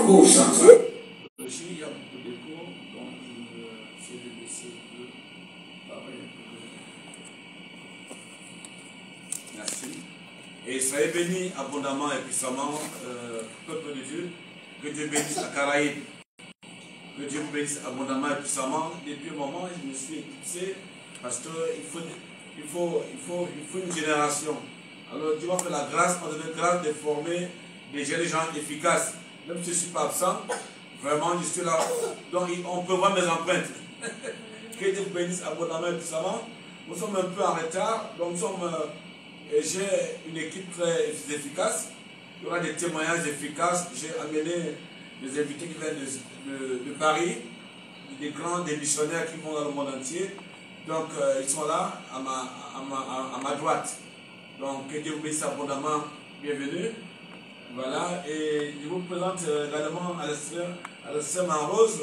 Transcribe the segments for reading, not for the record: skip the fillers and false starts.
cosa. Aussi, il y a beaucoup d'écho, donc je vais essayer de laisser un peu parler. Merci. Et soyez bénis abondamment et puissamment, peuple de Dieu. Que Dieu bénisse la Caraïbe. Que Dieu vous bénisse abondamment et puissamment. Depuis un moment, je me suis éclipsé parce qu'il faut une génération. Alors Dieu m'a fait la grâce, m'a donné la grâce de former des jeunes gens efficaces. Même si je ne suis pas absent, vraiment je suis là. Donc on peut voir mes empreintes. Que Dieu vous bénisse abondamment et puissamment. Nous sommes un peu en retard, donc j'ai une équipe très efficace. Il y aura des témoignages efficaces. J'ai amené des invités qui viennent de Paris, des missionnaires qui vont dans le monde entier. Donc ils sont là à ma droite. Donc que Dieu vous bénisse abondamment, bienvenue. Voilà, et je vous présente également à la sœur Marose.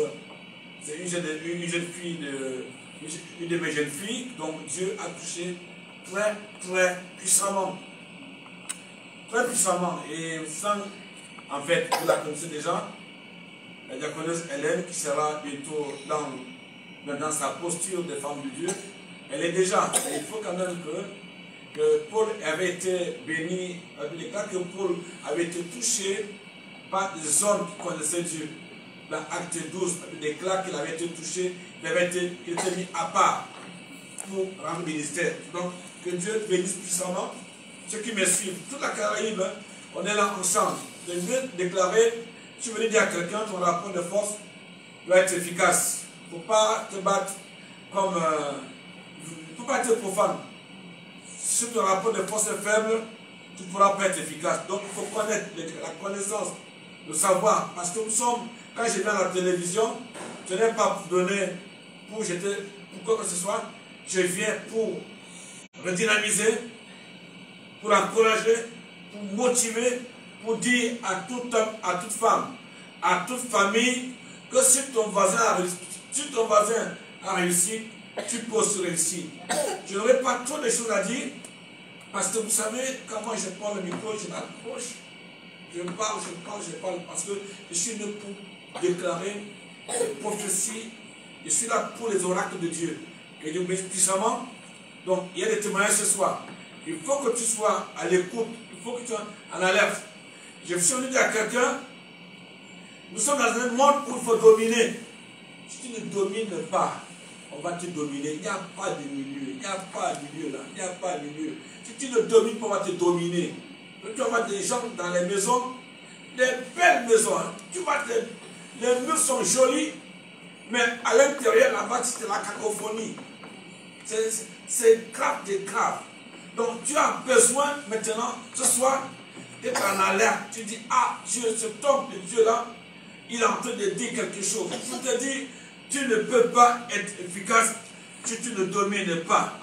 C'est une jeune fille, une de mes jeunes filles, donc Dieu a touché très très puissamment. Très puissamment. Et en fait, vous la connaissez déjà, la diaconesse Hélène, qui sera bientôt dans sa posture de femme de Dieu. Elle est déjà. Et il faut quand même que Paul avait été béni, avec les cas que Paul avait été touché par des hommes qui connaissaient Dieu. Dans Acte 12, des déclare qu'il avait été touché, il avait été mis à part pour rendre ministère. Donc, que Dieu bénisse puissamment ceux qui me suivent. Toute la Caraïbe, on est là ensemble. Je viens déclarer, tu veux dire à quelqu'un, ton rapport de force doit être efficace. Il ne faut pas te battre comme... il ne faut pas être profane. Si ton rapport de force est faible, tu ne pourras pas être efficace. Donc il faut connaître la connaissance, le savoir. Parce que nous sommes, quand je viens à la télévision, je n'ai pas pour donner, pour quoi que ce soit. Je viens pour redynamiser, pour encourager, pour motiver, pour dire à tout homme, à toute femme, à toute famille, que si ton voisin a réussi, tu peux aussi réussir. Je n'aurai pas trop de choses à dire, parce que vous savez, quand moi je prends le micro, je m'approche, je parle, parce que je suis là pour déclarer les prophéties, je suis là pour les oracles de Dieu. Et Dieu bénisse puissamment. Donc, il y a des témoignages ce soir. Il faut que tu sois à l'écoute, il faut que tu sois en alerte. Je me suis dit à quelqu'un, nous sommes dans un monde où il faut dominer. Si tu ne domines pas, on va te dominer. Il n'y a pas de milieu. Il n'y a pas de milieu là. Il n'y a pas de milieu. Si tu ne domines pas, on va te dominer. Tu vas voir des gens dans les maisons, des belles maisons. Hein. Tu vois, les murs sont jolis, mais à l'intérieur, là-bas, c'est la cacophonie. C'est grave de grave. Donc tu as besoin maintenant, ce soir, d'être en alerte. Tu dis, ah, Dieu, cet homme de Dieu là, il est en train de dire quelque chose. Je te dis, tu ne peux pas être efficace si tu ne domines pas.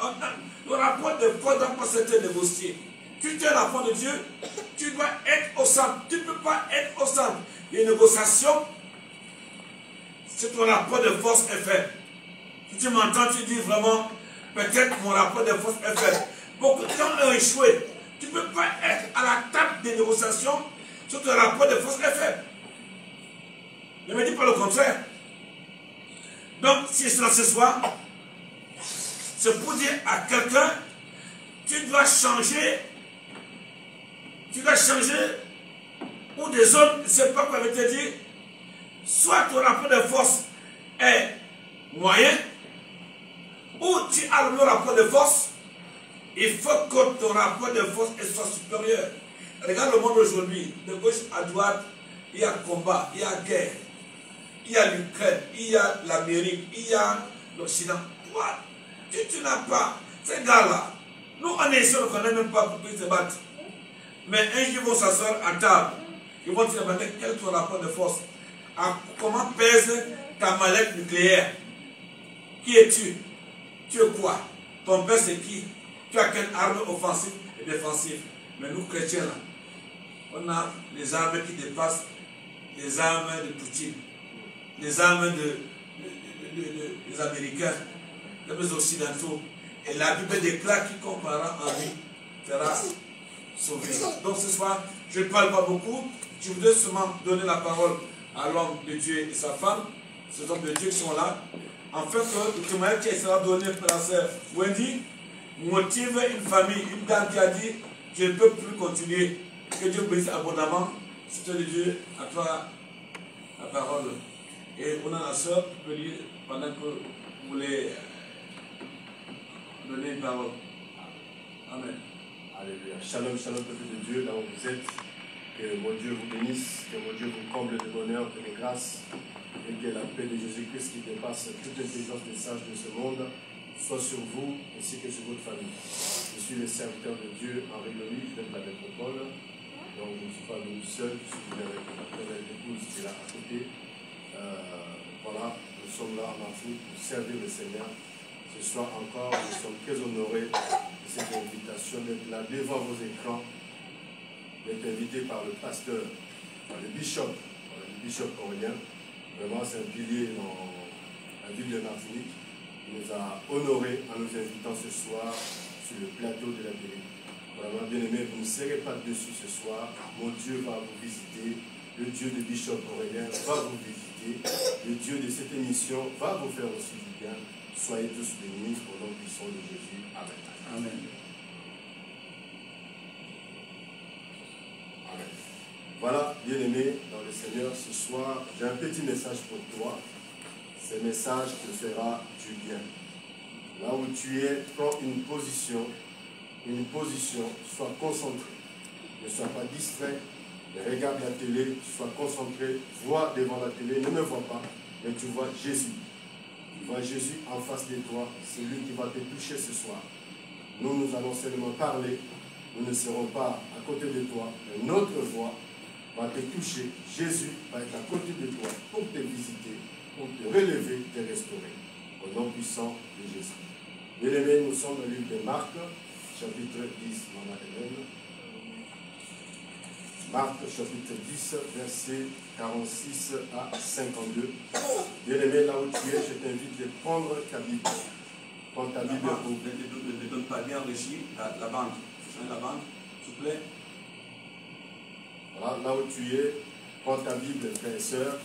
Le rapport de foi doit pas s'être négocié. Tu es l'enfant de Dieu, tu dois être au centre. Tu ne peux pas être au centre. Les négociations, c'est ton rapport de force est fait. Si tu m'entends, tu dis vraiment, peut-être mon rapport de force est fait. Beaucoup de gens ont échoué. Tu ne peux pas être à la table des négociations si ton rapport de force est fait. Ne me dis pas le contraire. Donc, si c'est ce soir, c'est pour dire à quelqu'un, tu dois changer, ou des hommes, je ne sais pas quoi je vais te dire, soit ton rapport de force est moyen, ou tu as le rapport de force, il faut que ton rapport de force soit supérieur. Regarde le monde aujourd'hui, de gauche à droite, il y a combat, il y a guerre, il y a l'Ukraine, il y a l'Amérique, il y a l'Occident. Toi, tu n'as pas ces gars-là. Nous, on est ici, on ne connaît même pas pour qu'ils se battent. Mais un jour, ils vont s'asseoir à table. Ils vont te demander quel est ton rapport de force. Comment pèse ta mallette nucléaire? Qui es-tu? Tu es quoi? Ton père, c'est qui? Tu as quelle arme offensive et défensive? Mais nous, chrétiens, là, on a les armes qui dépassent les armes de Poutine, les armes des Américains, les Occidentaux. Et la Bible déclare quiconque croira en lui sera sauvé. Donc ce soir, je ne parle pas beaucoup. Je voudrais seulement donner la parole à l'homme de Dieu et sa femme, ces hommes de Dieu qui sont là, afin que le témoignage qui sera donné par la sœur Wendy motive une famille, une dame qui a dit je ne peux plus continuer, que Dieu bénisse abondamment. C'est de Dieu, à toi la parole. Et on a la sœur qui peut lire pendant que vous voulez donner une parole. Amen. Alléluia. Shalom, shalom, peuple de Dieu, là où vous êtes. Que mon Dieu vous bénisse, que mon Dieu vous comble de bonheur, de grâce, et que la paix de Jésus-Christ qui dépasse toute intelligence des sages de ce monde soit sur vous ainsi que sur votre famille. Je suis le serviteur de Dieu, Henri Louis, je viens de la métropole. Donc je ne suis pas venu seul, je suis venu avec ma belle épouse qui est là à côté. Voilà, nous sommes là en Afrique pour servir le Seigneur. Ce soir encore, nous sommes très honorés de cette invitation d'être là devant vos écrans, d'être invité par le pasteur, par le bishop Aurélien. Vraiment, c'est un pilier dans la ville de Martinique. Il nous a honorés en nous invitant ce soir sur le plateau de la télé. Vraiment, bien aimé, vous ne serez pas dessus ce soir. Mon Dieu va vous visiter. Le Dieu de Bishop Aurélien va vous visiter. Le Dieu de cette émission va vous faire aussi du bien. Soyez tous bénis au nom puissant de Jésus. Amen. Amen. Amen. Voilà, bien-aimé dans le Seigneur, ce soir, j'ai un petit message pour toi. Ce message te fera du bien. Là où tu es, prends une position, sois concentré. Ne sois pas distrait, regarde la télé, sois concentré, vois devant la télé, ne me vois pas, mais tu vois Jésus. Tu vois Jésus en face de toi, c'est lui qui va te toucher ce soir. Nous allons seulement parler, nous ne serons pas à côté de toi, mais notre voix va te toucher. Jésus va être à côté de toi pour te visiter, pour te relever, te restaurer. Au nom puissant de Jésus. Bien-aimés, nous sommes dans le livre de Marc, chapitre 10, Maman Hélène. Marc, chapitre 10, versets 46 à 52. Bien-aimé, là où tu es, je t'invite de prendre ta Bible. Prends ta Bible pour... Ne donne pas bien réussi la bande. La bande, s'il vous plaît. Voilà, là où tu es, prends ta Bible, frères et sœurs.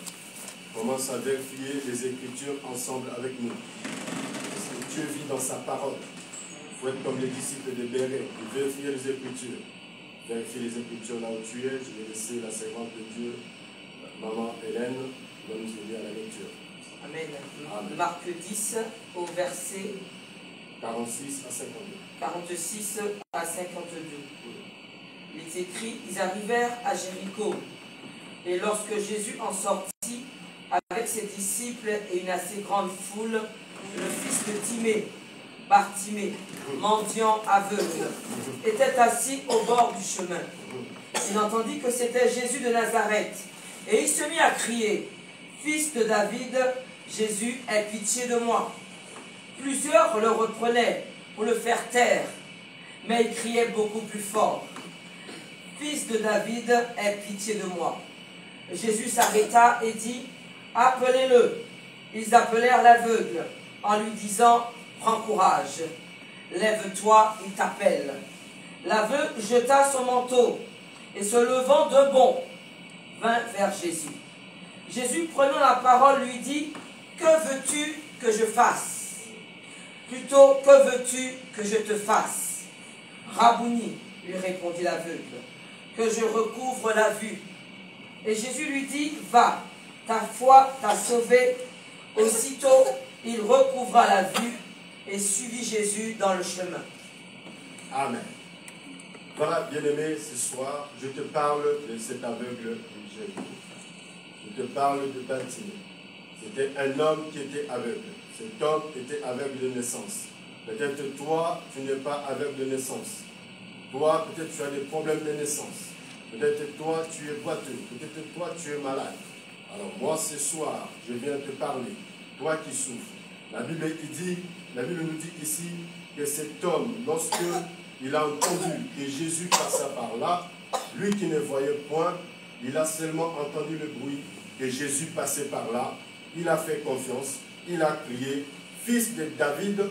Commence à vérifier les Écritures ensemble avec nous. Parce que Dieu vit dans sa parole. Il faut être comme les disciples de Béret, et vérifier les Écritures. Vérifier les Écritures là où tu es. Je vais laisser la servante de Dieu, Maman Hélène, qui va nous aider à la lecture. Amen. Amen. Marc 10 au verset 46 à 52. 46 à 52. Il est écrit, ils arrivèrent à Jéricho. Et lorsque Jésus en sortit, avec ses disciples et une assez grande foule, le fils de Timée, Bartimée, mendiant aveugle, était assis au bord du chemin. Il entendit que c'était Jésus de Nazareth. Et il se mit à crier, « Fils de David, Jésus, aie pitié de moi. » Plusieurs le reprenaient pour le faire taire, mais il criait beaucoup plus fort, « Fils de David, aie pitié de moi. » Jésus s'arrêta et dit, « Appelez-le. » Ils appelèrent l'aveugle en lui disant, « Prends courage, lève-toi, il t'appelle. » L'aveugle jeta son manteau et se levant de bond, vint vers Jésus. Jésus, prenant la parole, lui dit, « Que veux-tu que je fasse? Plutôt, que veux-tu que je te fasse? » « Rabouni, lui répondit l'aveugle, « que je recouvre la vue. » Et Jésus lui dit, « Va, ta foi t'a sauvé. » Aussitôt, il recouvra la vue et suivit Jésus dans le chemin. Amen. Voilà, bien-aimé, ce soir, je te parle de cet aveugle de Jéricho. Je te parle de Bartimée. C'était un homme qui était aveugle. Cet homme était aveugle de naissance. Peut-être toi, tu n'es pas aveugle de naissance. Toi, peut-être tu as des problèmes de naissance. Peut-être toi, tu es boiteux. Peut-être toi, tu es malade. Alors moi, ce soir, je viens te parler. Toi qui souffres. La Bible nous dit ici que cet homme, lorsque il a entendu que Jésus passa par là, lui qui ne voyait point, il a seulement entendu le bruit que Jésus passait par là. Il a fait confiance. Il a crié, « Fils de David,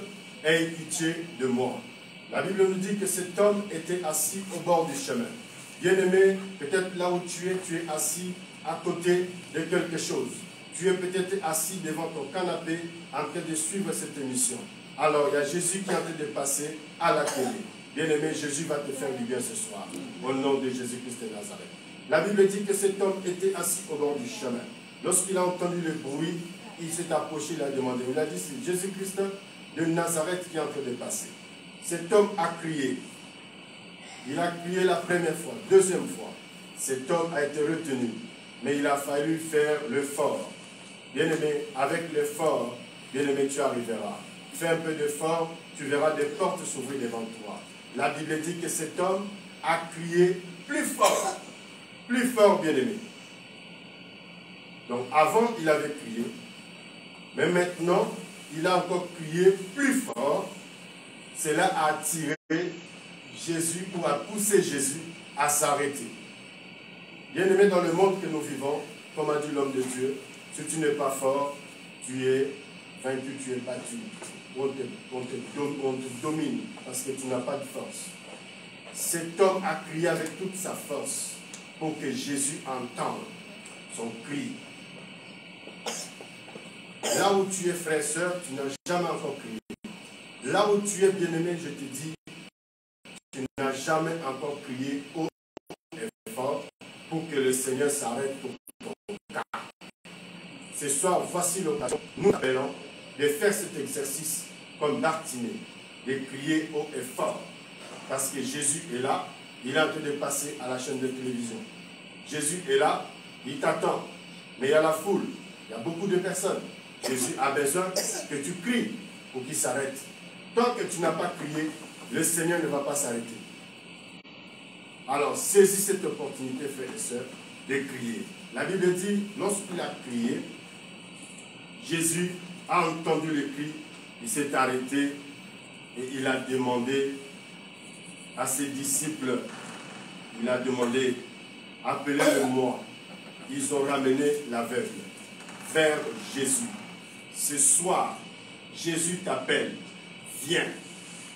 aie pitié de moi. » La Bible nous dit que cet homme était assis au bord du chemin. Bien-aimé, peut-être là où tu es assis à côté de quelque chose. Tu es peut-être assis devant ton canapé en train de suivre cette émission. Alors, il y a Jésus qui est en train de passer à la télé. Bien-aimé, Jésus va te faire du bien ce soir. Au nom de Jésus-Christ de Nazareth. La Bible dit que cet homme était assis au bord du chemin. Lorsqu'il a entendu le bruit, il s'est approché, il a demandé. Il a dit, c'est Jésus-Christ de Nazareth qui est en train de passer. Cet homme a crié. Il a crié la première fois, deuxième fois. Cet homme a été retenu. Mais il a fallu faire l'effort. Bien-aimé, avec l'effort, bien-aimé, tu arriveras. Fais un peu d'effort, tu verras des portes s'ouvrir devant toi. La Bible dit que cet homme a crié plus fort, bien-aimé. Donc avant, il avait crié, mais maintenant, il a encore crié plus fort. Cela a attiré Jésus ou a poussé Jésus à s'arrêter. Bien-aimé, dans le monde que nous vivons, comme a dit l'homme de Dieu, si tu n'es pas fort, tu es vaincu, tu es battu. On te domine parce que tu n'as pas de force. Cet homme a crié avec toute sa force pour que Jésus entende son cri. Là où tu es, frère et soeur, tu n'as jamais encore crié. Là où tu es, bien-aimé, je te dis, tu n'as jamais encore crié haut et fort pour que le Seigneur s'arrête pour ton cas. Ce soir, voici l'occasion, nous appelons de faire cet exercice comme Bartimée, de crier haut et fort. Parce que Jésus est là, il est en train de passer à la chaîne de télévision. Jésus est là, il t'attend. Mais il y a la foule, il y a beaucoup de personnes. Jésus a besoin que tu cries pour qu'il s'arrête. Tant que tu n'as pas crié, le Seigneur ne va pas s'arrêter. Alors, saisis cette opportunité, frères et sœurs, de crier. La Bible dit, lorsqu'il a crié, Jésus a entendu le cri, il s'est arrêté et il a demandé à ses disciples, il a demandé, appelez-le-moi. Ils ont ramené l'aveugle vers Jésus. Ce soir, Jésus t'appelle, viens.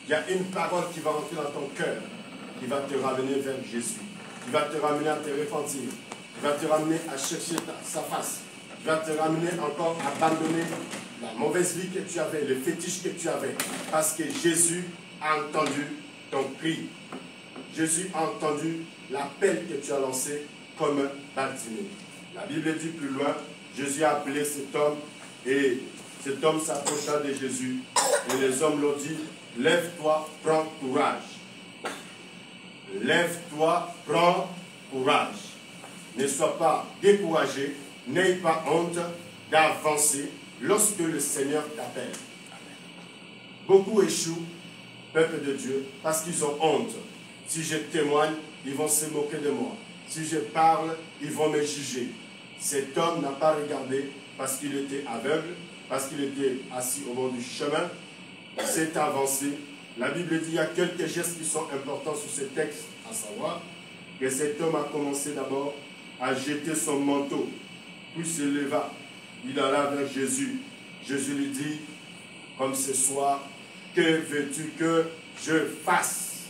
Il y a une parole qui va entrer dans ton cœur, qui va te ramener vers Jésus, qui va te ramener à te repentir, qui va te ramener à chercher sa face, qui va te ramener encore à abandonner la mauvaise vie que tu avais, le fétiche que tu avais, parce que Jésus a entendu ton cri. Jésus a entendu l'appel que tu as lancé comme Bartimée. La Bible dit plus loin, Jésus a appelé cet homme et cet homme s'approcha de Jésus et les hommes l'ont dit, lève-toi, prends courage. Lève-toi, prends courage. Ne sois pas découragé, n'aie pas honte d'avancer lorsque le Seigneur t'appelle. Beaucoup échouent, peuple de Dieu, parce qu'ils ont honte. Si je témoigne, ils vont se moquer de moi. Si je parle, ils vont me juger. Cet homme n'a pas regardé parce qu'il était aveugle, parce qu'il était assis au bord du chemin. Il s'est avancé. La Bible dit qu'il y a quelques gestes qui sont importants sur ce texte, à savoir que cet homme a commencé d'abord à jeter son manteau, puis se leva. Il alla vers Jésus. Jésus lui dit, comme ce soir, que veux-tu que je fasse?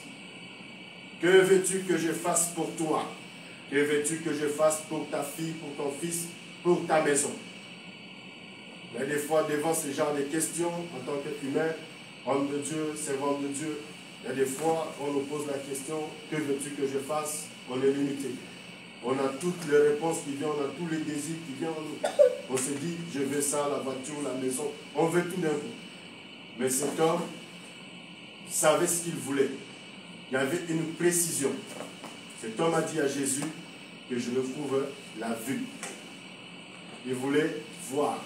Que veux-tu que je fasse pour toi? Que veux-tu que je fasse pour ta fille, pour ton fils, pour ta maison? Mais des fois, devant ce genre de questions, en tant qu'humain, homme de Dieu, servant de Dieu, il y a des fois, on nous pose la question, que veux-tu que je fasse? On est limité. On a toutes les réponses qui viennent, on a tous les désirs qui viennent en nous. On se dit, je veux ça, la voiture, la maison. On veut tout d'un coup. Mais cet homme savait ce qu'il voulait. Il y avait une précision. Cet homme a dit à Jésus que je le trouve la vue. Il voulait voir.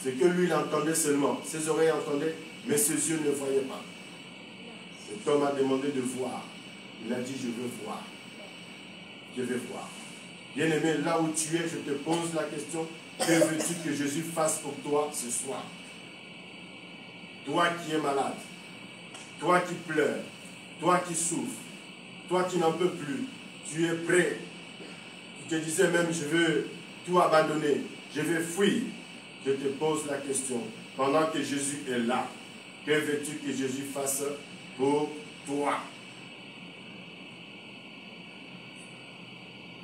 Ce que lui, il entendait seulement. Ses oreilles entendaient, mais ses yeux ne voyaient pas. Cet homme a demandé de voir. Il a dit, je veux voir. Je vais voir. Bien-aimé, là où tu es, je te pose la question, que veux-tu que Jésus fasse pour toi ce soir? Toi qui es malade, toi qui pleures, toi qui souffres, toi qui n'en peux plus, tu es prêt. Tu te disais même, je veux tout abandonner, je vais fuir. Je te pose la question, pendant que Jésus est là, que veux-tu que Jésus fasse pour toi?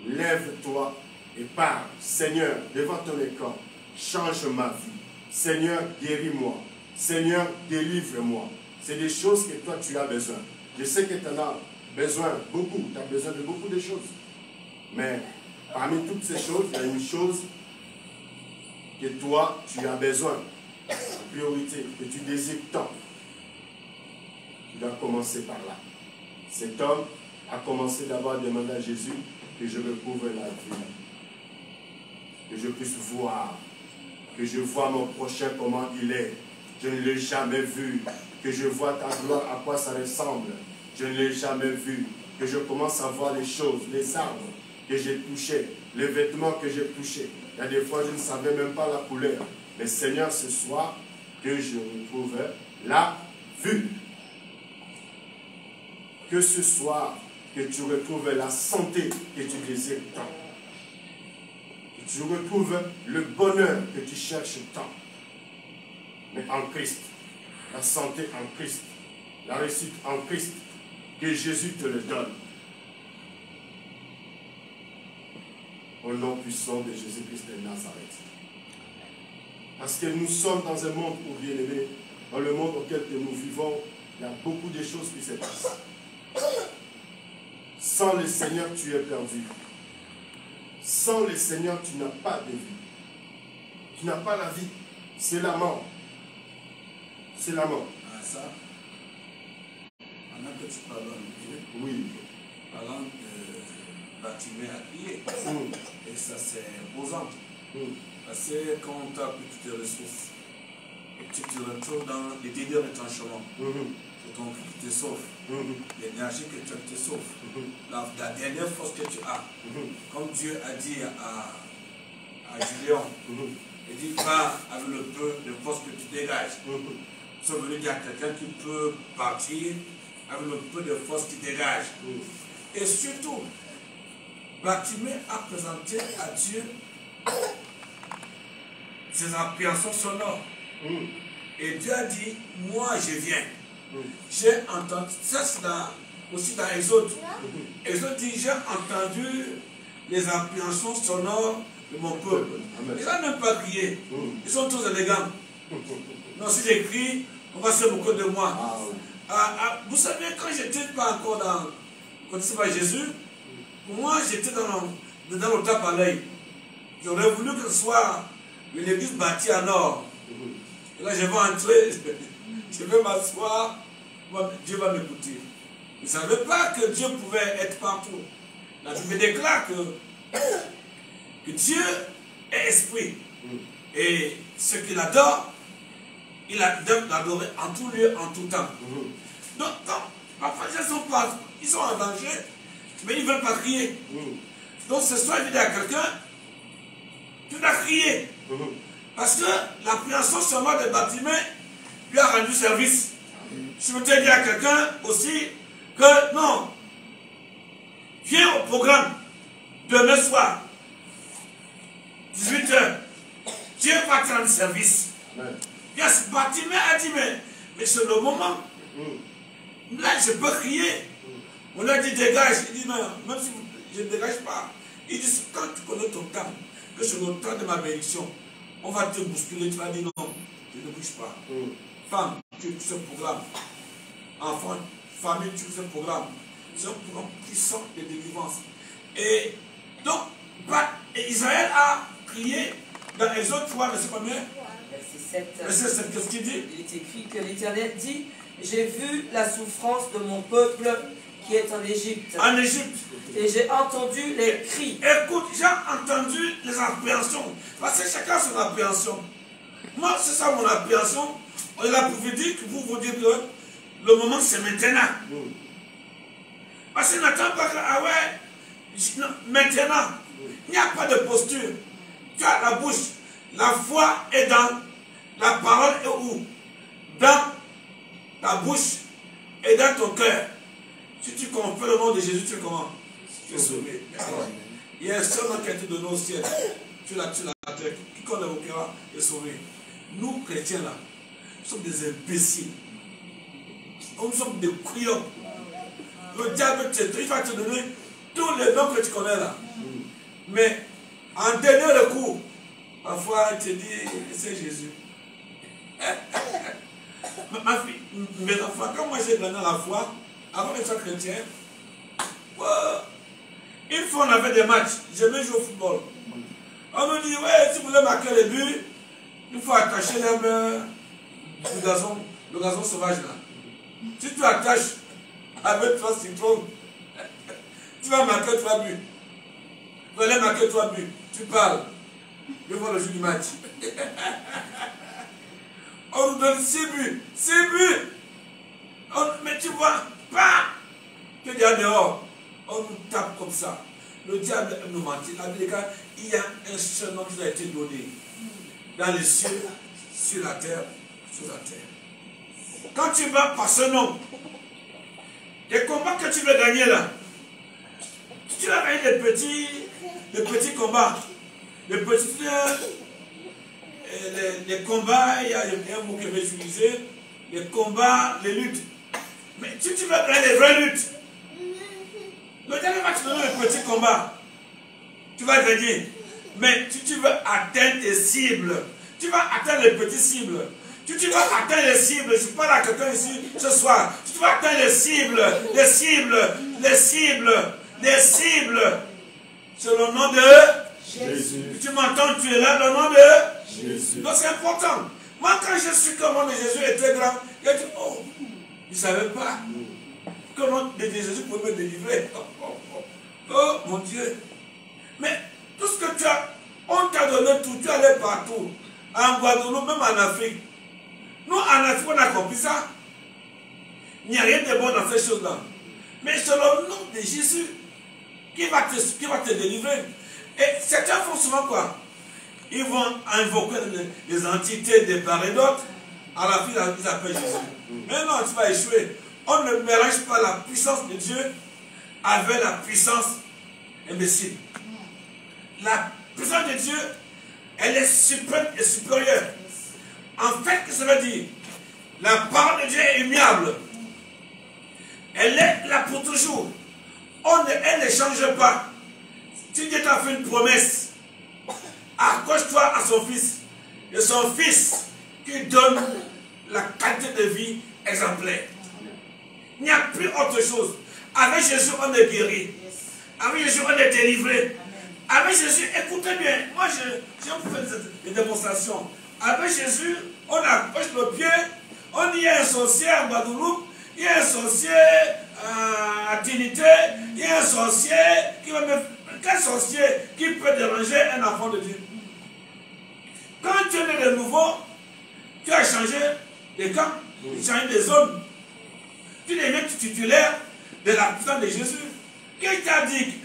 Lève-toi et parle. Seigneur, devant ton écran, change ma vie. Seigneur, guéris-moi. Seigneur, délivre-moi. C'est des choses que toi, tu as besoin. Je sais que tu en as besoin beaucoup. Tu as besoin de beaucoup de choses. Mais parmi toutes ces choses, il y a une chose que toi, tu as besoin. En priorité, que tu désires tant. Tu dois commencer par là. Cet homme a commencé d'abord à demander à Jésus que je recouvre la vie. Que je puisse voir. Que je vois mon prochain comment il est. Je ne l'ai jamais vu. Que je vois ta gloire, à quoi ça ressemble. Je ne l'ai jamais vu. Que je commence à voir les choses, les arbres que j'ai touchés, les vêtements que j'ai touchés. Il y a des fois, je ne savais même pas la couleur. Mais Seigneur, ce soir, que je retrouve la vue. Que ce soir, que tu retrouves la santé que tu désires tant. Que tu retrouves le bonheur que tu cherches tant. Mais en Christ. La santé en Christ. La réussite en Christ. Que Jésus te le donne. Au nom puissant de Jésus-Christ de Nazareth. Parce que nous sommes dans un monde, où bien-aimé, dans le monde auquel nous vivons, il y a beaucoup de choses qui se passent. Sans le Seigneur, tu es perdu. Sans le Seigneur, tu n'as pas de vie. Tu n'as pas la vie. C'est la mort. C'est la mort. Ah, ça, pendant que tu parles en Dieu, Oui. parlant de bâtiment à prier, et ça c'est imposant. Parce que quand tu as pris toutes tes ressources, et tu te retrouves dans les derniers retranchements, c'est ton cri qui te sauve, l'énergie que tu as qui te sauve, la dernière force que tu as, comme Dieu a dit à Julien, il dit va avec le peu de force que tu dégages. Nous sommes venus dire à quelqu'un qui peut partir avec le peu de force qu'il dégage. Et surtout, Bartimée a présenté à Dieu ses appréhensions sonores. Et Dieu a dit, moi je viens. J'ai entendu, ça c'est aussi dans Exode. Exode dit, j'ai entendu les appréhensions sonores de mon peuple. Ils n'ont même pas crié. Ils sont tous élégants. Non, si j'écris, on va se moquer de moi. Vous savez, quand j'étais pas encore quand c'est pas Jésus, moi j'étais dans le temps pareil. J'aurais voulu que ce soit une église bâtie en or. Et là je vais entrer, je vais m'asseoir, Dieu va m'écouter. Je ne savais pas que Dieu pouvait être partout. La Bible me déclare que Dieu est esprit. Et ceux qui l'adorent, il doit l'adorer en tout lieu, en tout temps. Donc, parfois, ils sont en danger, mais ils ne veulent pas crier. Donc, ce soir, il dit à quelqu'un, tu dois crier. Parce que l'appréhension sonore de Bartimée lui a rendu service. Je veux te dire à quelqu'un aussi que non, viens au programme demain soir, 18h. Dieu va te rendre service. Yes, Bartimée a dit, mais c'est le moment. Là, je peux crier. On a dit dégage. Il dit non, même si je ne dégage pas. Il dit quand tu connais ton temps, que c'est le temps de ma bénédiction, on va te bousculer. Tu vas dire non, je ne bouge pas. Femme, tu écoutes ce programme. Enfant, famille, tu écoutes ce programme. C'est un programme puissant de délivrance. Et donc, Israël a crié dans Exode 3, verset combien? Verset 7, qu'est-ce qu'il dit? Il est écrit que l'Éternel dit, j'ai vu la souffrance de mon peuple qui est en Égypte. En Égypte. Et j'ai entendu les cris. Écoute, j'ai entendu les appréhensions. Parce que chacun a son appréhension. Moi, c'est ça mon appréhension. On a pour vous dire que vous dites que le moment c'est maintenant. Parce qu'il n'attend pas que, ah ouais, maintenant, il n'y a pas de posture. Tu as la bouche. La foi est dans la parole est où? Dans ta bouche et dans ton cœur. Si tu confères le nom de Jésus, tu es comment? Tu es sauvé. Il y a un seul nom qui a été donné au ciel. Tu la terre. Quiconque l'invoquera est sauvé. Nous, chrétiens, là, nous sommes des imbéciles. Nous sommes des couillons. Le diable, il va te donner tous les noms que tu connais là. Mais En dernier recours, parfois tu te dis, c'est Jésus. Ma fille, mes enfants, quand moi j'ai grandi dans la foi, avant que je sois chrétien, une fois on avait des matchs, j'aimais jouer au football. On me dit, ouais, si vous voulez marquer les buts, il faut attacher l'herbe du gazon, le gazon sauvage là. Si tu attaches avec 3 citrons, tu vas marquer 3 buts. Tu vas aller marquer 3 buts. Tu parles. Je vois le jour du match. On nous donne 6 buts. 6 buts. Mais tu vois, pas. Que Dieu dehors. On nous tape comme ça. Le diable nous mentit. Il y a un seul nom qui nous a été donné. Dans les cieux, sur la terre, sous la terre. Quand tu vas par ce nom, les combats que tu veux gagner là, tu vas gagner des petits combats. Les petits, les combats, il y a un mot que je vais utiliser, les combats, les luttes. Mais si tu veux gagner les vraies luttes, le diable va te donner les petits combats. Tu vas gagner. Mais si tu veux atteindre tes cibles, tu vas atteindre les petites cibles. Si tu vas atteindre les cibles, je parle à quelqu'un ici ce soir, si tu vas atteindre les cibles, c'est le nom de Jésus. Tu m'entends, tu es là, le nom de Jésus. Donc c'est important. Moi, quand je suis comme le nom de Jésus est très grand, j'ai dit, oh, je ne savais pas que le nom de Jésus pouvait me délivrer. Oh, mon Dieu. Mais tout ce que tu as, on t'a donné tout, tu allais partout. En Guadeloupe, même en Afrique. Nous, en Afrique, on a compris ça. Il n'y a rien de bon dans ces choses-là. Mais c'est le nom de Jésus qui va te délivrer. Et certains font souvent quoi? Ils vont invoquer les entités de part et d'autre. À la fin, ils appellent Jésus. Mais non, tu vas échouer. On ne mélange pas la puissance de Dieu avec la puissance imbécile. La puissance de Dieu, elle est suprême et supérieure. En fait, qu'est-ce que ça veut dire? La parole de Dieu est immuable. Elle est là pour toujours. Elle ne change pas. Si Dieu t'a fait une promesse, accroche-toi à son Fils. Et son Fils qui donne la qualité de vie exemplaire. Il n'y a plus autre chose. Avec Jésus, on est guéri. Avec Jésus, on est délivré. Avec Jésus, écoutez bien, moi je vous fais des démonstrations. Avec Jésus, on approche le pied, on y a un sorcier à Guadeloupe, il y a un sorcier à Trinité, il y a un sorcier qui va me... Quel sorcier qui peut déranger un enfant de Dieu? Quand tu es né de nouveau, tu as changé de camp, tu as changé de zone. Tu deviens titulaire de la puissance de Jésus. Qui t'a dit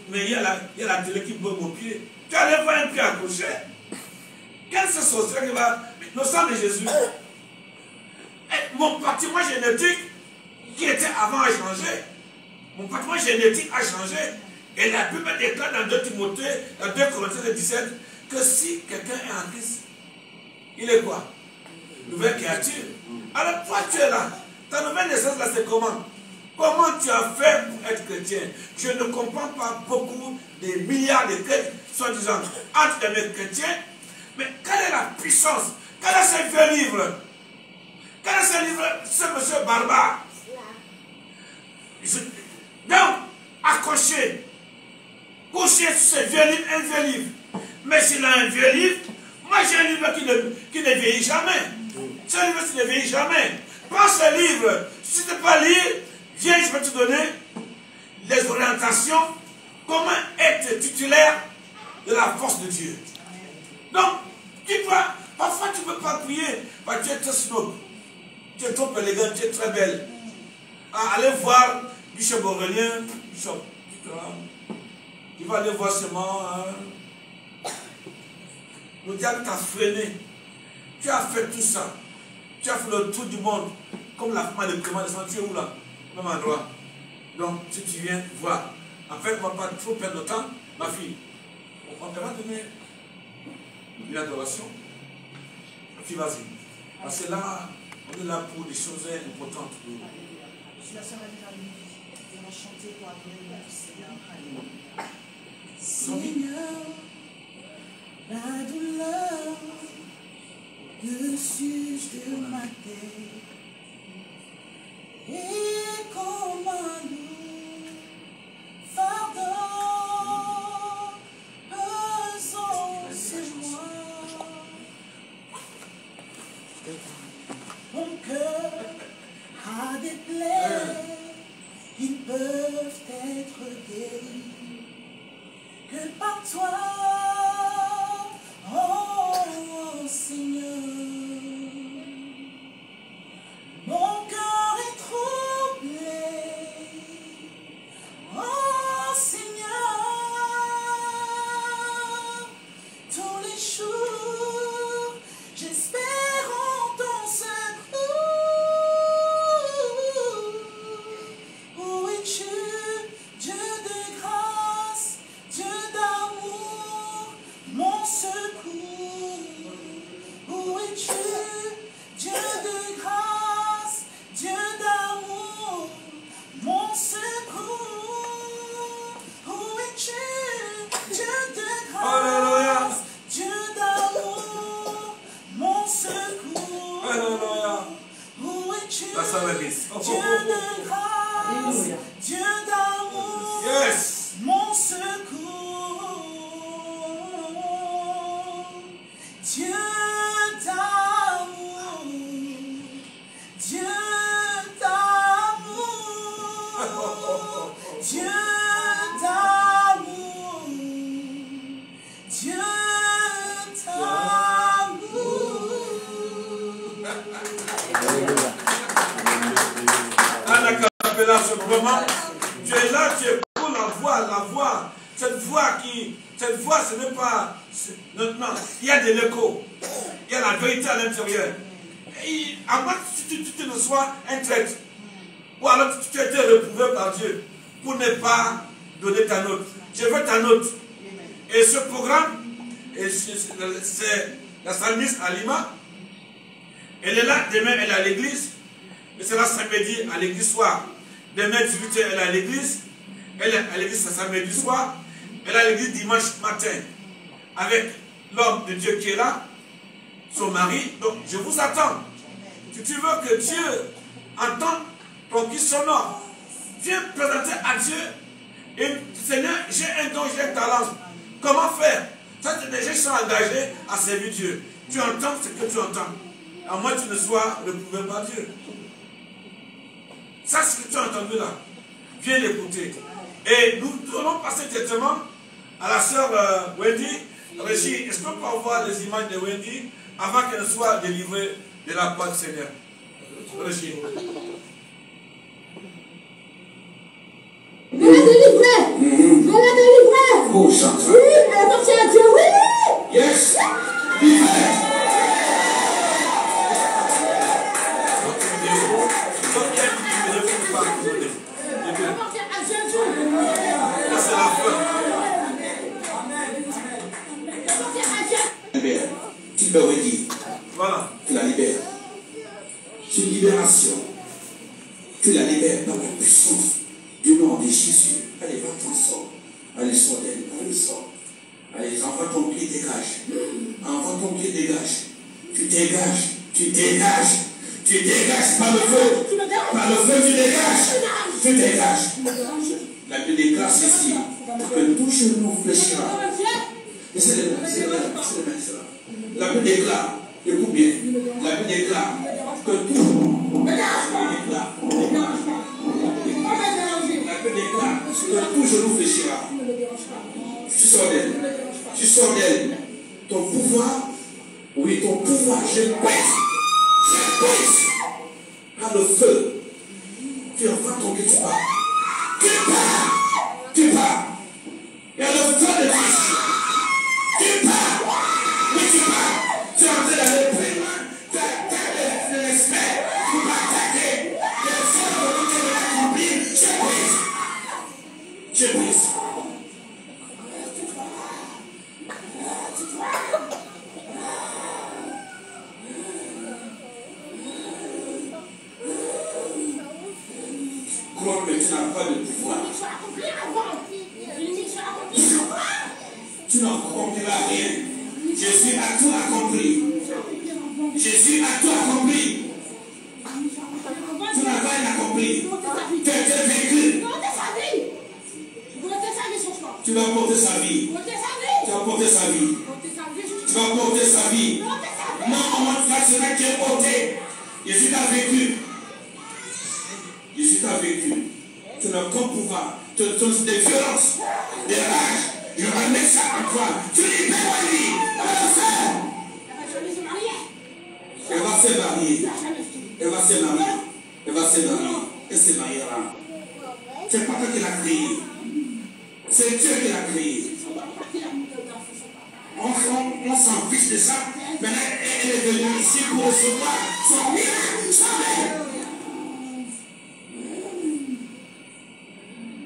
mais il y a la télé qui brûle mon pied. Tu allais voir un pied accroché. Quel est ce sorcier qui va... Le sang de Jésus. Et mon patrimoine génétique qui était avant a changé. Mon patrimoine génétique a changé. Et la Bible déclare dans 2 Timothée, dans 2 Corinthiens 17, que si quelqu'un est en Christ, il est quoi? Nouvelle créature. Alors toi tu es là. Ta nouvelle naissance là c'est comment? Comment tu as fait pour être chrétien? Je ne comprends pas beaucoup des milliards de chrétiens, soi-disant, entre les chrétiens. Mais quelle est la puissance? Quel est ce vieux livre? Quel est ce livre, ce monsieur barbare? Donc, accroché, couché sur ce vieux livre, un vieux livre. Mais s'il a un vieux livre, moi j'ai un livre qui ne vieillit jamais. Ce livre qui ne vieillit jamais. Prends ce livre, si tu ne sais pas lire, viens, je vais te donner les orientations, comment être titulaire de la force de Dieu. Donc, tu dois, parfois tu ne peux pas prier, parce que tu es très snob, tu es trop élégant, tu es très belle. Allez voir Bishop Aurélien, Bishop, tu vas aller voir seulement. Le diable t'a freiné. Tu as fait tout ça. Tu as fait le tour du monde. Comme la femme de Clément de tu es où là? Au même endroit. Donc, si tu viens voir. En fait, on ne va pas trop perdre de temps. Ma fille, on va donner une adoration. Ma fille, vas-y. Parce que là, on est là pour des choses importantes. La sœur a dit on va chanter pour adorer le Seigneur. Seigneur, la douleur, le suge de ma tête, et comme un lourd fardeau pesant sur moi. Mon cœur a des plaies qui peuvent être guéries que par toi, oh Seigneur. Mon cœur est troublé, oh Seigneur. Tous les jours, j'espère en ton secours. Où es-tu, Dieu de grâce, Dieu d'amour, mon secours? Où es-tu, Dieu de grâce, Dieu d'amour, mon secours? Où es-tu, Dieu de grâce, Dieu d'amour, mon secours? Où es-tu, Dieu de grâce, Dieu d'amour, Yes. mon secours? Dieu d'amour, Dieu d'amour, Dieu d'amour, Dieu Anna Capella, simplement, tu es là, tu es pour la voix, cette voix, ce n'est pas, non, il y a de l'écho, il y a la vérité à l'intérieur. Et à moins que tu ne sois un traître, ou alors tu as été réprouvé par Dieu pour ne pas donner ta note. Je veux ta note. Et ce programme, c'est la psalmiste Alima. Elle est là, demain elle est à l'église. Et c'est là samedi à l'église soir. Demain 18h elle est à l'église. Elle est à l'église samedi soir. Elle est à l'église dimanche matin. Avec l'homme de Dieu qui est là, son mari. Donc je vous attends. Si tu veux que Dieu entende ton cri sonore, viens présenter à Dieu. Et Seigneur, j'ai un don, j'ai un talent. Comment faire? Ça, c'est des gens qui sont engagés à servir Dieu. Tu entends ce que tu entends. À moins que tu ne sois réprouvé par Dieu. Ça, ce que tu as entendu là, viens l'écouter. Et nous allons passer directement à la sœur Wendy. Régie, est-ce qu'on peut avoir les images de Wendy avant qu'elle soit délivrée de la part du Seigneur? Régie. Elle a délivré! Elle a délivré! Oh, chante. Oui, elle appartient à Dieu, oui! Yes! Elle appartient à Jésus! C'est la fin. Elle appartient à Jésus! Tu peux redire, Voilà. tu la libères. C'est une libération. Tu la libères par la puissance du nom de Jésus. Allez, va t'en sort. Allez, sors d'elle. Allez, sors. Allez, envoie ton pied, dégage. Envoie ton pied, dégage. Tu dégages. Tu dégages. Tu dégages par le feu. Par le feu, tu dégages. Tu dégages. La Bible déclare ceci. Que tout genou fléchira. Laissez-le là, laissez-le là, laissez-le là, laissez-le là. La Bible déclare, écoute bien, la Bible déclare que tout genou fléchira. Tu sors d'elle. Tu sors d'elle. Ton pouvoir, oui, ton pouvoir, je pèse. Je pèse. Par le feu. Tu envoies ton que tu pars. Tu pars. Tu pars. Il y a le feu de Christ. Tu pars. Oui, tu pars. Tu es en train d'aller plus loin. Tu as l'esprit pour m'attaquer. Le feu de l'accomplir. Je brise. Je brise. Crois maintenant à manquera rien. Jésus a tout accompli. Jésus a tout accompli. Tu n'as pas accompli. Tu as été vaincu. Tu vas porter sa vie. Tu vas porter sa vie. Tu vas porter sa vie. Non, on va faire cela qui est porté. Jésus t'a vécu. Jésus t'a vécu. Tu n'as qu'un pouvoir. Tu as des violences, des rages. Je remets ça à toi. Tu libères la vie. Elle va se marier. Elle va se marier. Elle va se marier. Elle se mariera. C'est pas toi qui l'a créé. C'est Dieu qui l'a créé. On s'en fiche de ça. Maintenant, elle est venue ici pour recevoir son miracle.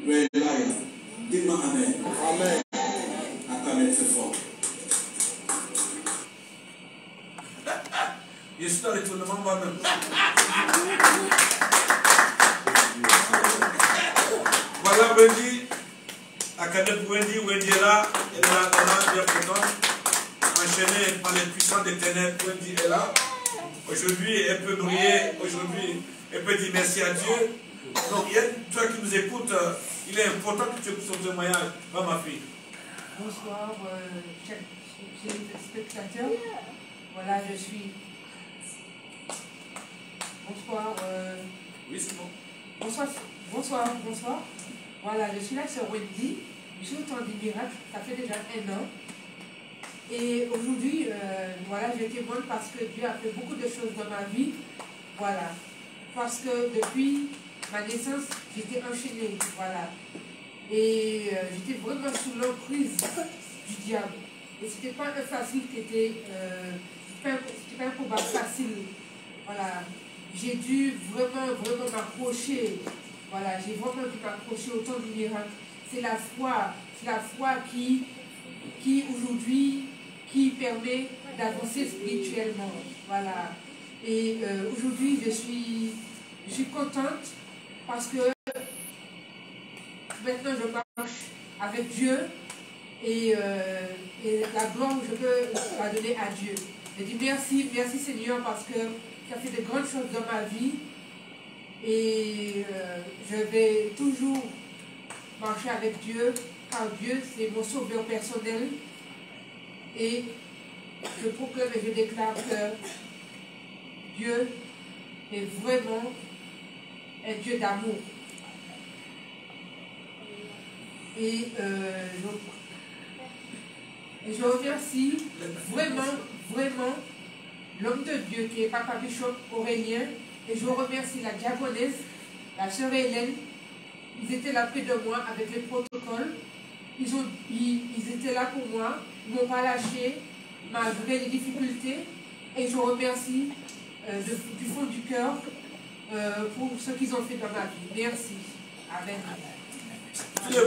Mais là, dis-moi Amen. Amen. Amen très fort. Je suis dans le tournement moi-même. Voilà Wendy, à Cadet Wendy est là, elle est là, bien présente, enchaînée par les puissants des ténèbres, Wendy est là. Aujourd'hui, elle peut briller, aujourd'hui, elle peut dire merci à Dieu. Donc, toi qui nous écoutes, il est important que tu écoutes son témoignage. Va ma fille. Bonsoir, chers spectateurs. Voilà, je suis. Bonsoir. Oui, c'est bon. Bonsoir. Voilà, je suis là sur Wendy. Je suis au temps du miracle. Ça fait déjà 1 an. Et aujourd'hui, voilà, je témoigne parce que Dieu a fait beaucoup de choses dans ma vie. Voilà. Parce que depuis ma naissance, j'étais enchaînée. Voilà. Et j'étais vraiment sous l'emprise du diable. Et ce n'était pas un facile qui était. C'était pas un combat facile. Voilà. J'ai dû vraiment m'accrocher. Voilà, j'ai vraiment dû m'accrocher au temps du miracle. C'est la foi qui aujourd'hui, qui permet d'avancer spirituellement. Voilà. Et aujourd'hui, je suis contente parce que maintenant je marche avec Dieu et la gloire, je peux la donner à Dieu. Je dis merci Seigneur parce que tu as fait de grandes choses dans ma vie et je vais toujours marcher avec Dieu car Dieu c'est mon sauveur personnel et je proclame et je déclare que Dieu est vraiment un Dieu d'amour. Et je remercie vraiment l'homme de Dieu qui est Papa Bishop Aurélien. Et je remercie la diaconesse, la sœur Hélène. Ils étaient là près de moi avec les protocoles. Ils étaient là pour moi. Ils ne m'ont pas lâché malgré les difficultés. Et je remercie du fond du cœur pour ce qu'ils ont fait dans ma vie. Merci. Amen. De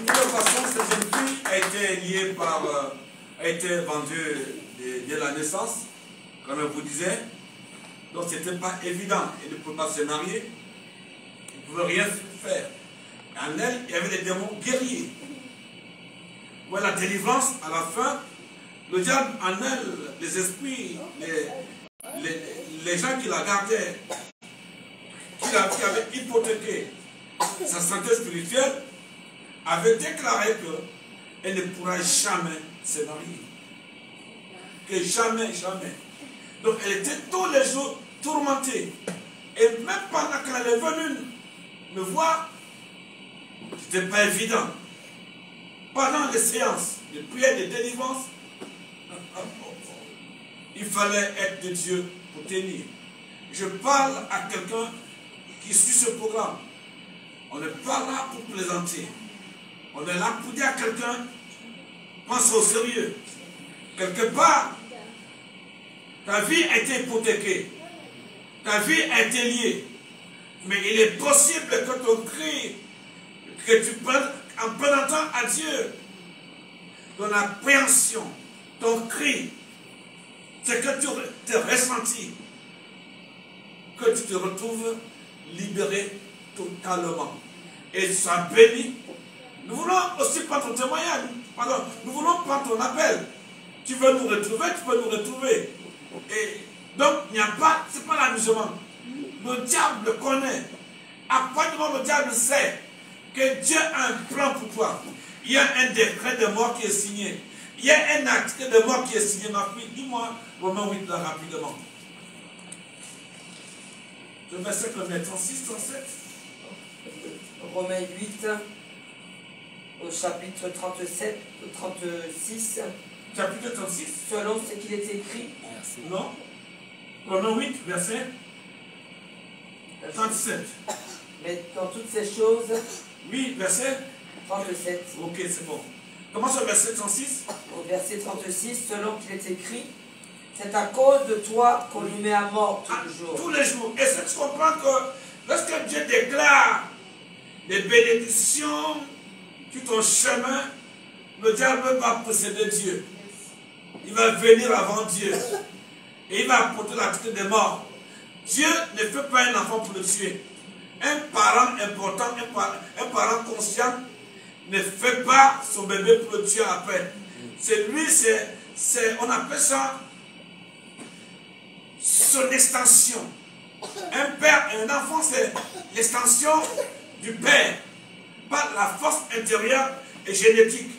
toute façon, cette jeune fille a été liée a été vendue dès la naissance, comme je vous disais. Donc ce n'était pas évident. Elle ne pouvait pas se marier. Elle ne pouvait rien faire. En elle, il y avait des démons guerriers. Voilà la délivrance à la fin. Le diable en elle, les esprits, les gens qui la gardaient, qui avaient hypothéqué sa santé spirituelle, avait déclaré qu'elle ne pourra jamais se marier. Que jamais. Donc elle était tous les jours tourmentée. Et même pendant qu'elle est venue me voir, ce n'était pas évident. Pendant les séances de prière de délivrance, il fallait être de Dieu pour tenir. Je parle à quelqu'un qui suit ce programme. On n'est pas là pour plaisanter. On est là pour dire à quelqu'un, pense au sérieux. Quelque part, ta vie a été hypothéquée. Ta vie a été liée. Mais il est possible que ton cri, que tu prennes en présentant à Dieu, ton appréhension, ton cri, c'est que tu t'es ressenti, que tu te retrouves libéré totalement. Et tu sois béni Nous voulons aussi prendre ton témoignage. Pardon, nous voulons prendre ton appel. Tu veux nous retrouver, tu peux nous retrouver. Et donc, il n'y a pas, c'est pas l'amusement. Le diable connaît. À partir du moment où le diable sait que Dieu a un plan pour toi, il y a un décret de mort qui est signé. Il y a un article de mort qui est signé. Ma fille, dis-moi Romains 8 là rapidement. Le verset 36, 37. Romains 8, au chapitre 37, 36. Chapitre 36. Selon ce qu'il est écrit. Non. Romains 8, verset 37. Mais dans toutes ces choses. Oui, verset 37. Ok, c'est bon. Commence au verset 36. Au verset 36, selon qu'il est écrit, c'est à cause de toi qu'on nous met à mort tous les jours. Tous les jours. Et ça, tu comprends que lorsque Dieu déclare des bénédictions sur ton chemin, le diable va précéder Dieu. Il va venir avant Dieu. Et il va apporter l'article de mort. Dieu ne fait pas un enfant pour le tuer. Un parent important, un parent conscient ne fait pas son bébé pour le tuer après. C'est lui, on appelle ça son extension. Un père et un enfant, c'est l'extension du père par la force intérieure et génétique.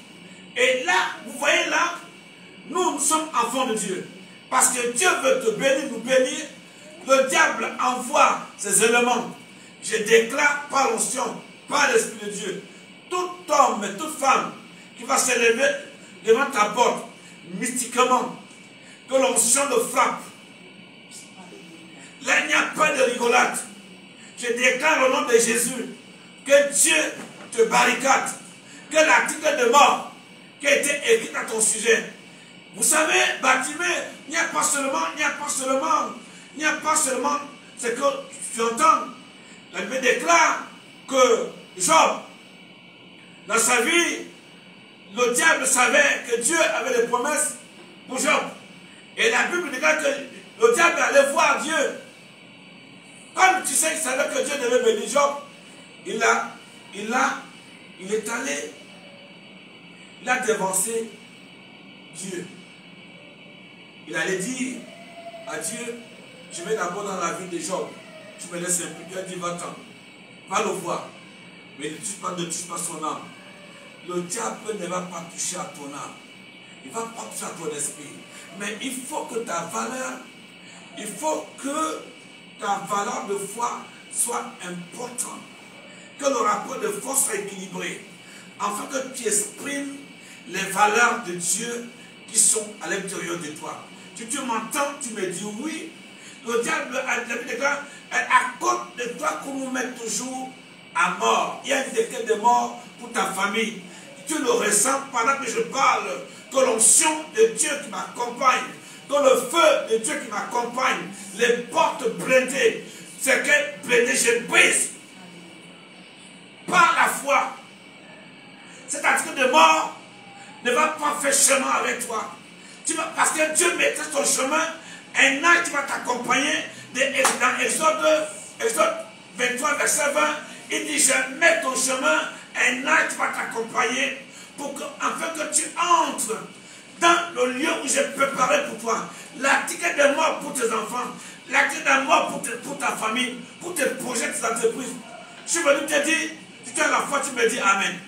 Et là, vous voyez là, nous sommes enfants de Dieu. Parce que Dieu veut te bénir, nous bénir. Le diable envoie ses éléments. Je déclare par l'onction, par l'Esprit de Dieu, tout homme et toute femme qui va s'élever devant ta porte, mystiquement, que l'onction le frappe. Là, il n'y a pas de rigolade. Je déclare au nom de Jésus que Dieu te barricade, que l'article de mort qui a été écrit à ton sujet. Vous savez, Bartimée, il n'y a pas seulement ce que tu entends. La Bible déclare que Job, dans sa vie, le diable savait que Dieu avait des promesses pour Job. Et la Bible déclare que le diable allait voir Dieu. Comme tu sais, il savait que Dieu devait bénir Job, il est allé, il a dévancé Dieu. Il allait dire à Dieu, je vais d'abord dans la vie de Job. Tu me laisses impliquer, Dieu dit, va-t'en. Va le voir. Mais ne touche pas son âme. Le diable ne va pas toucher à ton âme. Il ne va pas toucher à ton esprit. Mais il faut que ta valeur de foi soit importante. Que le rapport de force soit équilibré. Afin que tu exprimes les valeurs de Dieu qui sont à l'intérieur de toi. Si tu m'entends, tu me dis oui. Le diable a déclaré, à cause de toi qu'on nous met toujours à mort. Il y a une décret de mort pour ta famille. Tu le ressens pendant que je parle. Que l'onction de Dieu qui m'accompagne, que le feu de Dieu qui m'accompagne, les portes blindées, c'est que blindées, je brise. Par la foi. Cet article de mort ne va pas faire chemin avec toi. Parce que Dieu mettra ton chemin, un ange qui va t'accompagner. Dans Exode 23, verset 20, il dit, je mets ton chemin, un ange qui va t'accompagner, afin que tu entres dans le lieu où j'ai préparé pour toi. L'article de mort pour tes enfants, l'article de mort pour ta famille, pour tes projets, tes entreprises. Je suis venu te dire, si tu as la foi, tu me dis Amen.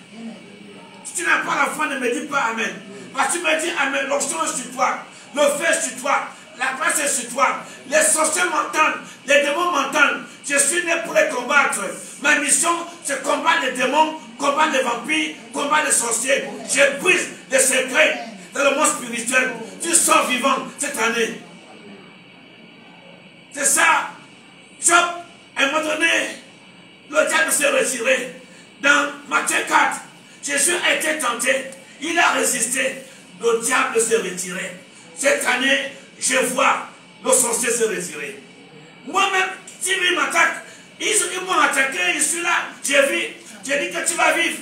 Si tu n'as pas la foi, ne me dis pas Amen. Parce que tu me dis Amen, l'onction est sur toi, le feu est sur toi, la grâce est sur toi, les sorciers m'entendent, les démons m'entendent. Je suis né pour les combattre. Ma mission, c'est combattre les démons, combattre les vampires, combattre les sorciers. Je brise les secrets dans le monde spirituel. Tu sors vivant cette année. C'est ça. Job, à un moment donné, le diable s'est retiré. Dans Matthieu 4, Jésus a été tenté. Il a résisté. Le diable s'est retiré. Cette année, je vois le sorcier se retirer. Moi-même, si ils m'attaquent, ils m'ont attaqué, je suis là, j'ai vu, j'ai dit que tu vas vivre.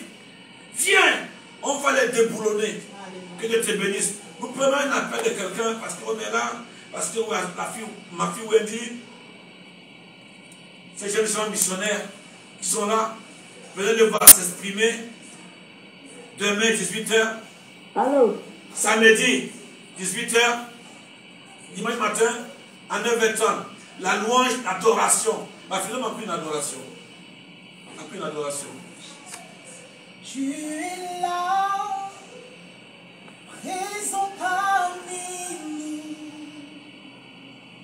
Viens, on va les déboulonner. Que Dieu te bénisse. Nous prenons un appel de quelqu'un parce qu'on est là, parce que ma fille Wendy, ces jeunes gens missionnaires qui sont là, venez les voir s'exprimer. Demain, 18h. Allô? Samedi, 18h. Dimanche matin, à 9h30. La louange, l'adoration. Ma fille m'a pris une adoration. M'a pris une adoration. Tu es là, présent parmi nous.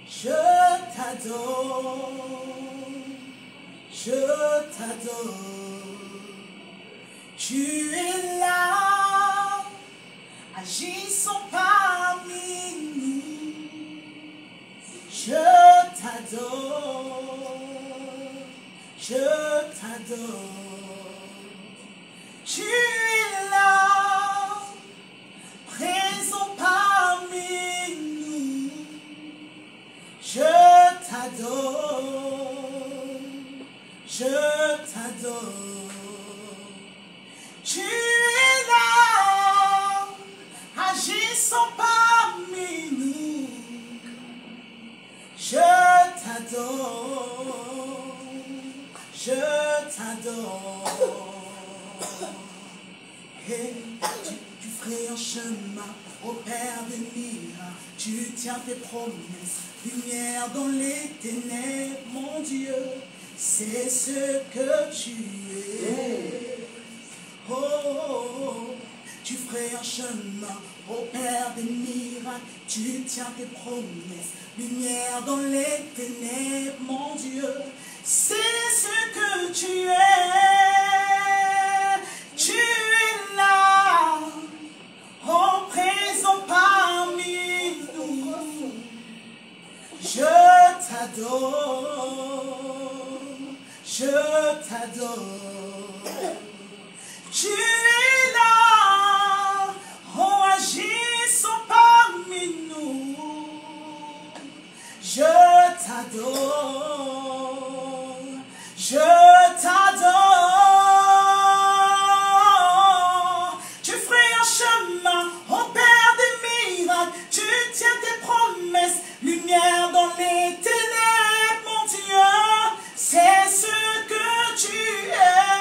Je t'adore, je t'adore. Tu es là, agissant parmi nous. Je t'adore, je t'adore. Tu es là, présent parmi nous. Je t'adore, je t'adore. Tu es là, agissant parmi nous. Je t'adore, je t'adore. Hey, tu ferais un chemin au Père des miracles. Tu tiens tes promesses, lumière dans les ténèbres, mon Dieu. C'est ce que tu es. Oh, oh, oh. Tu ferais un chemin au Père des miracles. Tu tiens tes promesses, lumière dans les ténèbres, mon Dieu. C'est ce que tu es. Tu es là, en présent parmi nous. Je t'adore, je t'adore. Tu es là, en agissant parmi nous. Je t'adore, je t'adore. Tu ferais un chemin au Père des miracles. Tu tiens tes promesses, lumière dans les ténèbres, mon Dieu. C'est ce que tu es.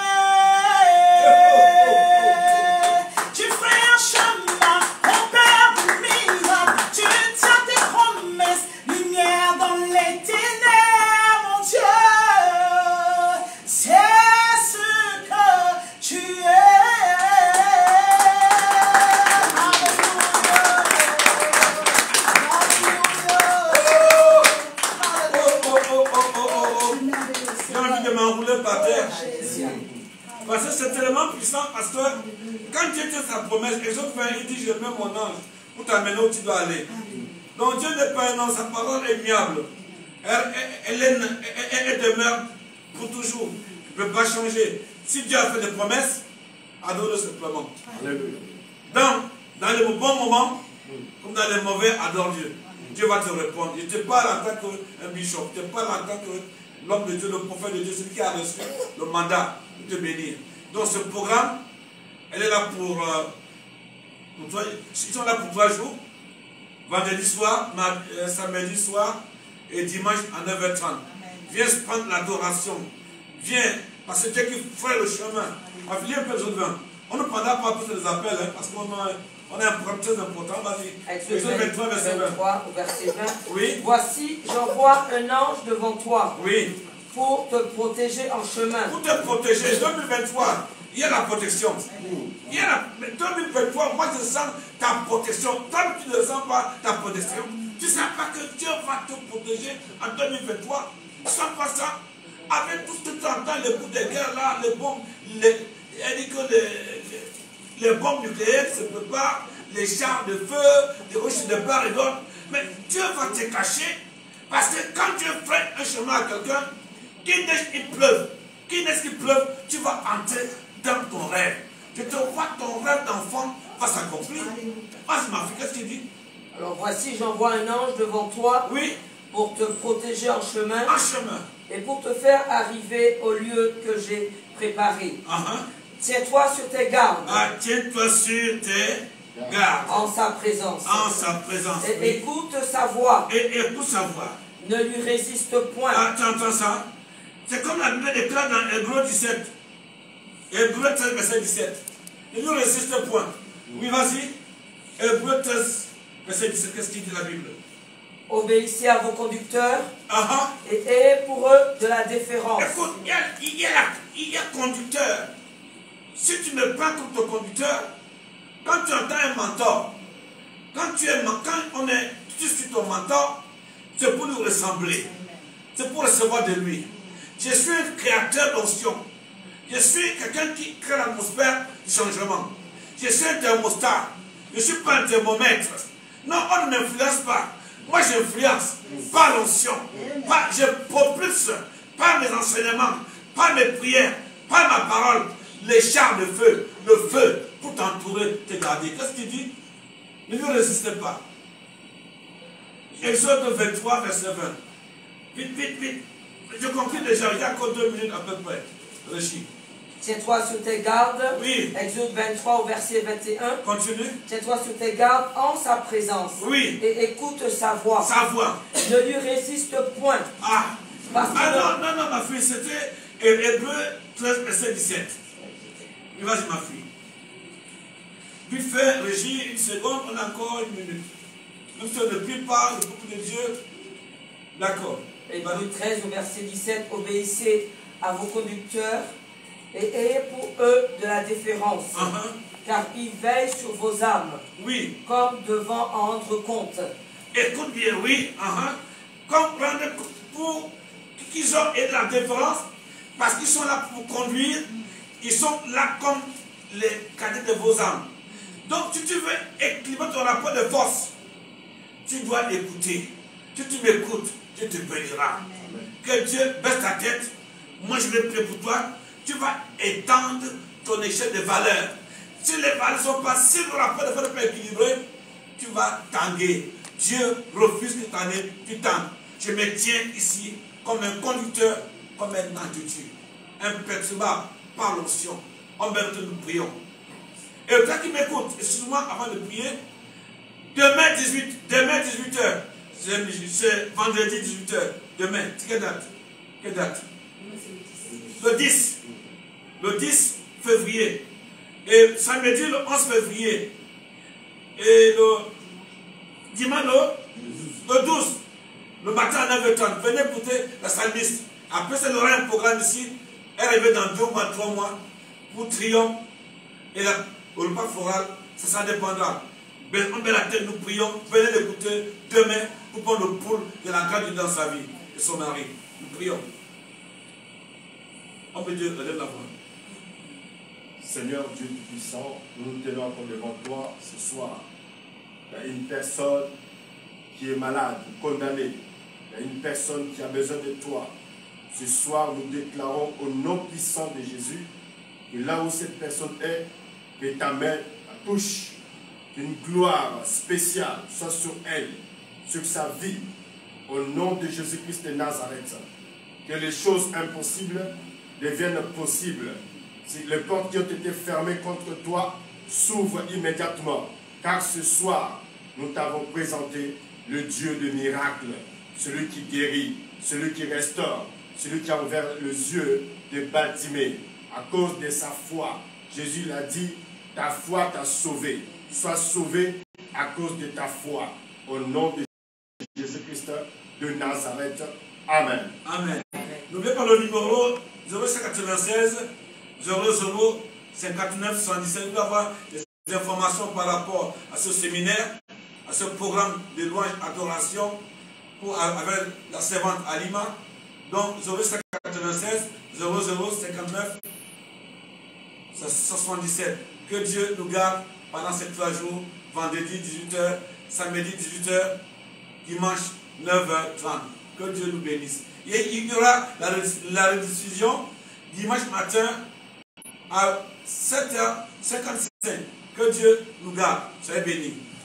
Tu ferais un chemin au Père des miracles. Tu tiens tes promesses, lumière dans les ténèbres, mon Dieu. C'est ce que tu es. J'ai envie de m'enrouler par terre. Parce que c'est tellement puissant, parce que quand Dieu tient sa promesse, Exode 20, il dit, je mets mon ange pour t'amener où tu dois aller. Donc Dieu n'est pas un ange, sa parole est miable. Elle demeure pour toujours. Il ne peut pas changer. Si Dieu a fait des promesses, adore-le simplement. Donc, dans les bons moments, comme dans les mauvais, adore Dieu. Dieu va te répondre. Il te parle en tant qu'un bishop, il te parle en tant que l'homme de Dieu, le prophète de Dieu, celui qui a reçu le mandat de te bénir. Donc ce programme, elle est là pour toi. Ils sont là pour 3 jours. Vendredi soir, samedi soir et dimanche à 9h30. Viens prendre l'adoration. Viens, parce que Dieu qui fait le chemin. Affiliez un peu les autres 20. On ne prendra pas tous les appels, hein, parce qu'on a un programme très important. Vas-y. Exode 23, verset 20. Oui. Voici, j'envoie un ange devant toi. Oui. Pour te protéger en chemin. Pour te protéger. 2023, il y a la protection. Il y a 2023, moi je sens ta protection. Tant que tu ne sens pas ta protection, tu ne sens pas que Dieu va te protéger en 2023. Tu ne sens pas ça. Avec tout ce que tu entends, les coups de guerre là, les bombes, les bombes nucléaires se préparent, les chars de feu, les roches de part et d'autres. Mais Dieu va te cacher, parce que quand tu fais un chemin à quelqu'un, qu'il neige, il pleuve. Qu'il neige, il pleuve, tu vas entrer dans ton rêve. Je te vois ton rêve d'enfant va s'accomplir. Vas-y ma fille, qu'est-ce qu'il dit? Alors voici, j'envoie un ange devant toi. Oui. Pour te protéger en chemin. En chemin. Et pour te faire arriver au lieu que j'ai préparé. Tiens-toi sur tes gardes. Tiens-toi sur tes gardes. En sa présence. En sa présence. Et écoute sa voix. Et écoute sa voix. Ne lui résiste point. Tu entends ça? C'est comme la Bible déclare dans Hébreu 17. Hébreu 13, verset 17. Il ne résiste point. Oui, vas-y. Hébreux 13, verset 17, qu'est-ce qu'il dit la Bible? Obéissez à vos conducteurs Ah, et ayez pour eux de la déférence. écoute, il y a conducteur. Si tu me prends comme ton conducteur, quand tu entends un mentor, quand tu suis ton mentor, c'est pour lui ressembler. C'est pour recevoir de lui. Je suis un créateur d'onction. Je suis quelqu'un qui crée l'atmosphère du changement. Je suis un thermostat. Je ne suis pas un thermomètre. Non, on ne m'influence pas. Moi, j'influence par l'onction. Je propulse par mes enseignements, par mes prières, par ma parole, les chars de feu, le feu pour t'entourer, te garder. Qu'est-ce qu'il dit? Ne lui résistez pas. Exode 23, verset 20. Vite, vite, vite. Je conclue déjà, il y a encore 2 minutes à peu près. Régie. Tiens-toi sur tes gardes. Oui. Exode 23 au verset 21. Continue. Tiens-toi sur tes gardes en sa présence. Oui. Et écoute sa voix. Sa voix. Ne lui résiste point. Ah. Parce que Non, ma fille, c'était Hébreux 13, verset 17. Et vas-y, ma fille. Puis fait, Régie, une seconde, on a encore 1 minute. Même si on ne prie pas, le peuple de Dieu. D'accord. Hébreux 13 au verset 17. Obéissez à vos conducteurs et ayez pour eux de la déférence. Car ils veillent sur vos âmes. Oui. Comme devant en rendre compte. Écoute bien, oui. Comprendre pour qu'ils ont de la déférence, parce qu'ils sont là pour conduire, ils sont là comme les cadets de vos âmes. Donc, si tu veux équilibrer ton rapport de force, tu dois l'écouter. Si tu m'écoutes, Dieu te bénira. Que Dieu baisse ta tête. Moi, je vais prier pour toi. Tu vas étendre ton échelle de valeurs. Si les valeurs ne sont pas, si le rapport de force n'est pas équilibré, tu vas tanguer. Dieu refuse que tu tangues. Je me tiens ici comme un conducteur, comme un entité, imperturbable par l'onction. En même temps, nous prions. Et toi qui m'écoutes, excuse-moi avant de prier, demain 18h, c'est vendredi 18h. Demain, quelle date? Quelle date? Le 10. Le 10 février. Et samedi, le 11 février. Et le dimanche, le 12. Le matin à 9h30. Venez écouter la salmiste. Après, ça, il y aura un programme ici. Elle arrive dans 2 mois, 3 mois. Pour triomphe. Et là, au repas floral, ça dépendra. On met la tête, nous prions. Venez l'écouter demain pour prendre le pouls de la grâce dans sa vie et son mari. Nous prions. On peut dire, relève la voix. Seigneur Dieu Tout-Puissant, nous nous tenons encore devant toi ce soir. Il y a une personne qui est malade, condamnée. Il y a une personne qui a besoin de toi. Ce soir, nous déclarons au nom puissant de Jésus que là où cette personne est, que ta main la touche, qu'une gloire spéciale soit sur elle, sur sa vie, au nom de Jésus-Christ de Nazareth. Que les choses impossibles deviennent possibles. Si les portes qui ont été fermées contre toi s'ouvrent immédiatement. Car ce soir, nous t'avons présenté le Dieu de miracles, celui qui guérit, celui qui restaure, celui qui a ouvert les yeux de Bartimée. À cause de sa foi, Jésus l'a dit, ta foi t'a sauvé. Sois sauvé à cause de ta foi. Au nom de Jésus-Christ de Nazareth. Amen. Amen. N'oubliez pas le numéro 0596 00 59 77. Vous pouvez avoir des informations par rapport à ce séminaire, à ce programme de louange adoration avec la servante Alima. Donc 0596 00 59 77. Que Dieu nous garde pendant ces 3 jours, vendredi 18h, samedi 18h, dimanche 9h30. Que Dieu nous bénisse. Et il y aura la rediffusion dimanche matin à 7h55. Que Dieu nous garde. Soyez bénis.